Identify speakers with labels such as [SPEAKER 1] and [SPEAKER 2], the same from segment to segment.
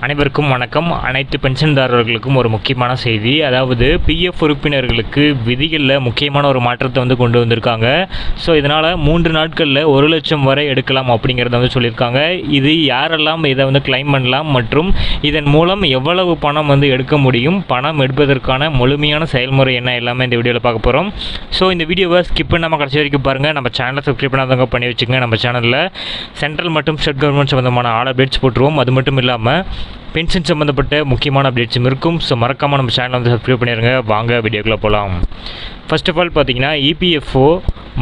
[SPEAKER 1] அனைவருக்கும் வணக்கம். அனைத்து பென்ஷன்தாரர்களுக்கும் ஒரு முக்கியமான செய்தி. அதாவது பிஎஃப் உறுப்பினர்களுக்கு விதிகளில் முக்கியமான ஒரு மாற்றத்தை கொண்டு வந்திருக்காங்க. ஸோ இதனால் 3 நாட்களில் 1 லட்சம் வரை எடுக்கலாம் அப்படிங்கிறத சொல்லியிருக்காங்க. இது யாரெல்லாம் இதை கிளைம் பண்ணலாம் மற்றும் இதன் மூலம் எவ்வளவு பணம் எடுக்க முடியும், பணம் எடுப்பதற்கான முழுமையான செயல்முறை என்ன, எல்லாமே இந்த வீடியோவில் பார்க்க போகிறோம். ஸோ இந்த வீடியோவை ஸ்கிப் பண்ணாமல் கடைசி வரைக்கும் பாருங்கள். நம்ம சேனலை சப்ஸ்கிரைப் பண்ணாதவங்க பண்ணி வச்சுக்கோங்க. நம்ம சேனலில் சென்ட்ரல் மற்றும் ஸ்டேட் கவர்மெண்ட் சம்மந்தமான ஆல் அப்டேட்ஸ் போட்டுருவோம். அது மட்டும் இல்லாமல் பென்ஷன் சம்மந்தப்பட்ட முக்கியமான அப்டேட்ஸும் இருக்கும். ஸோ மறக்காமல் நம்ம சேனலை சப்ஸ்கிரைப் பண்ணிடுங்க. வாங்க வீடியோக்குள்ளே போகலாம். ஃபர்ஸ்ட் ஆஃப் ஆல் பார்த்தீங்கன்னா இபிஎஃப்ஓ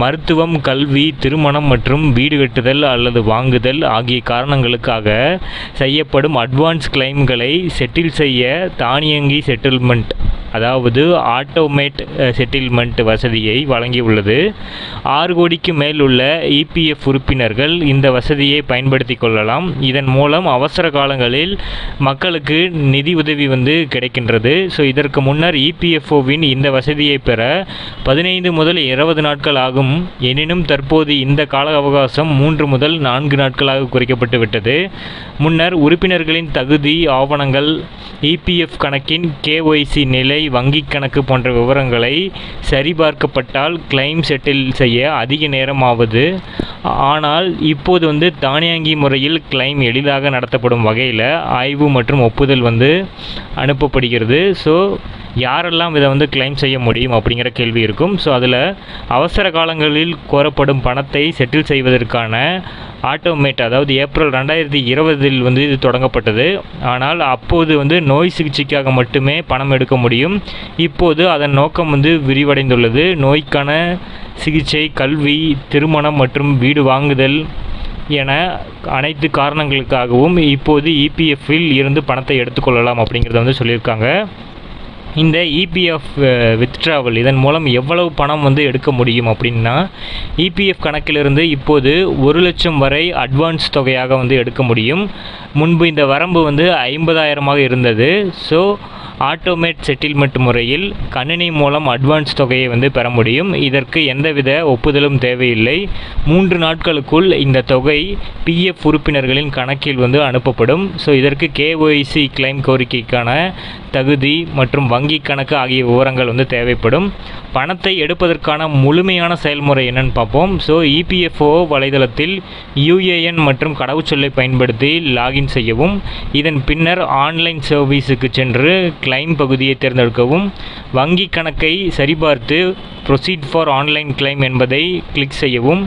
[SPEAKER 1] மருத்துவம், கல்வி, திருமணம் மற்றும் வீடு கட்டுதல் அல்லது வாங்குதல் ஆகிய காரணங்களுக்காக செய்யப்படும் அட்வான்ஸ் கிளைம்களை செட்டில் செய்ய தானியங்கி செட்டில்மெண்ட், அதாவது ஆட்டோமேட் செட்டில்மெண்ட் வசதியை வழங்கியுள்ளது. 6 கோடிக்கு மேல் உள்ள இபிஎஃப் உறுப்பினர்கள் இந்த வசதியை பயன்படுத்தி கொள்ளலாம். இதன் மூலம் அவசர காலங்களில் மக்களுக்கு நிதி உதவி கிடைக்கின்றது. ஸோ இதற்கு முன்னர் இபிஎஃப்ஓவின் இந்த வசதியை பெற 15 முதல் 20 நாட்கள் ஆகும். எனினும் தற்போது இந்த கால அவகாசம் 3 முதல் 4 நாட்களாக குறைக்கப்பட்டு விட்டது. முன்னர் உறுப்பினர்களின் தகுதி ஆவணங்கள், இபிஎஃப் கணக்கின் கேஒய்சி நிலை, வங்கி கணக்கு போன்ற விவரங்களை சரிபார்க்கப்பட்டால் கிளைம் செட்டில் செய்ய அதிக நேரம் ஆகுது. ஆனால் இப்போது தானியங்கி முறையில் கிளைம் எளிதாக நடத்தப்படும் வகையில் ஆய்வு மற்றும் ஒப்புதல் அனுப்பப்படுகிறது. ஸோ யாரெல்லாம் இதை கிளைம் செய்ய முடியும் அப்படிங்கிற கேள்வி இருக்கும். ஸோ அதில் அவசர காலங்களில் கோரப்படும் பணத்தை செட்டில் செய்வதற்கான ஆட்டோமேட், அதாவது ஏப்ரல் 2020 இது தொடங்கப்பட்டது. ஆனால் அப்போது நோய் சிகிச்சைக்காக மட்டுமே பணம் எடுக்க முடியும். இப்போது அதன் நோக்கம் விரிவடைந்துள்ளது. நோய்க்கான சிகிச்சை, கல்வி, திருமணம் மற்றும் வீடு வாங்குதல் என அனைத்து காரணங்களுக்காகவும் இப்போது இபிஎஃப்பில் இருந்து பணத்தை எடுத்துக்கொள்ளலாம் அப்படிங்கிறத சொல்லியிருக்காங்க. இந்த இபிஎஃப் வித்ட்ராவல் இதன் மூலம் எவ்வளவு பணம் எடுக்க முடியும் அப்படின்னா, இபிஎஃப் கணக்கிலிருந்து இப்போது 1 லட்சம் வரை அட்வான்ஸ் தொகையாக எடுக்க முடியும். முன்பு இந்த வரம்பு 50,000 இருந்தது. ஸோ ஆட்டோமேட் செட்டில்மெண்ட் முறையில் கணினி மூலம் அட்வான்ஸ் தொகையை பெற முடியும். இதற்கு எந்தவித ஒப்புதலும் தேவையில்லை. 3 நாட்களுக்குள் இந்த தொகை பிஎஃப் உறுப்பினர்களின் கணக்கில் அனுப்பப்படும். ஸோ இதற்கு கேஒய்சி கிளைம் கோரிக்கைக்கான தகுதி மற்றும் வங்கி கணக்கு ஆகிய விவரங்கள் தேவைப்படும். பணத்தை எடுப்பதற்கான முழுமையான செயல்முறை என்னன்னு பார்ப்போம். ஸோ இபிஎஃப்ஓ வலைதளத்தில் யுஏஎன் மற்றும் கடவுச்சொல்லை பயன்படுத்தி லாகின் செய்யவும். இதன் பின்னர் ஆன்லைன் சர்வீஸுக்கு சென்று கிளைம் பகுதியை தேர்ந்தெடுக்கவும். வங்கி கணக்கை சரிபார்த்து ப்ரொசீட் ஃபார் ஆன்லைன் கிளைம் என்பதை கிளிக் செய்யவும்.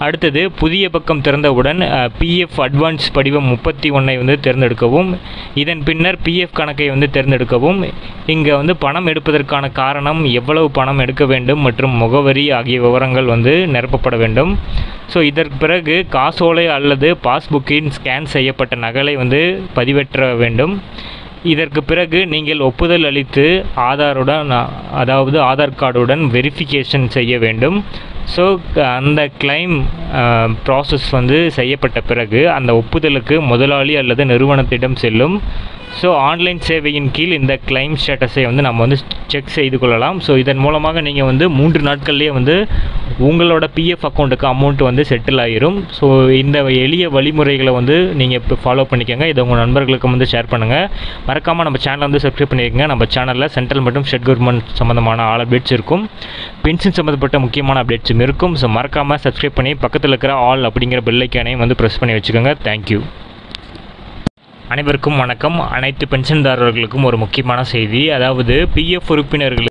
[SPEAKER 1] அடுத்தது புதிய பக்கம் திறந்தவுடன் பிஎஃப் அட்வான்ஸ் படிவம் 31 தேர்ந்தெடுக்கவும். இதன் பின்னர் பிஎஃப் கணக்கை தேர்ந்தெடுக்கவும். இங்கே பணம் எடுப்பதற்கான காரணம், எவ்வளவு பணம் எடுக்க வேண்டும் மற்றும் முகவரி ஆகிய விவரங்கள் நிரப்பப்பட வேண்டும். ஸோ இதற்கு பிறகு காசோலை அல்லது பாஸ்புக்கின் ஸ்கேன் செய்யப்பட்ட நகலை பதிவேற்ற வேண்டும். இதற்கு பிறகு நீங்கள் ஒப்புதல் அளித்து ஆதார் கார்டுடன் வெரிஃபிகேஷன் செய்ய வேண்டும். ஸோ அந்த கிளைம் ப்ராசஸ் செய்யப்பட்ட பிறகு அந்த ஒப்புதலுக்கு முதலாளி அல்லது நிறுவனத்திடம் செல்லும். ஸோ ஆன்லைன் சேவையின் கீழ் இந்த கிளைம் ஸ்டேட்டஸை நம்ம செக் செய்து கொள்ளலாம். ஸோ இதன் மூலமாக நீங்கள் 3 நாட்கள்லேயே உங்களோட பிஎஃப் அக்கௌண்ட்டுக்கு அமௌண்ட் செட்டில் ஆகிரும். ஸோ இந்த எளிய வழிமுறைகளை நீங்கள் இப்போ ஃபாலோ பண்ணிக்கோங்க. இதை உங்கள் நண்பர்களுக்கு ஷேர் பண்ணுங்கள். மறக்காமல் நம்ம சேனலை சப்ஸ்கிரைப் பண்ணிக்கோங்க. நம்ம சேனலில் சென்ட்ரல் மற்றும் ஸ்டேட் கவர்மெண்ட் சம்மந்தமான ஆல் அப்டேட்ஸ் இருக்கும். பென்ஷன் சம்மந்தப்பட்ட முக்கியமான அப்டேட்ஸும் இருக்கும். ஸோ மறக்காமல் சப்ஸ்கிரைப் பண்ணி பக்கத்தில் இருக்கிற ஆல் அப்படிங்கிற பெல் ஐக்கானையும் ப்ரெஸ் பண்ணி வச்சுக்கோங்க. தேங்க்யூ. அனைவருக்கும் வணக்கம். அனைத்து பென்ஷன்தாரர்களுக்கும் ஒரு முக்கியமான செய்தி. அதாவது பிஎஃப் உறுப்பினர்கள்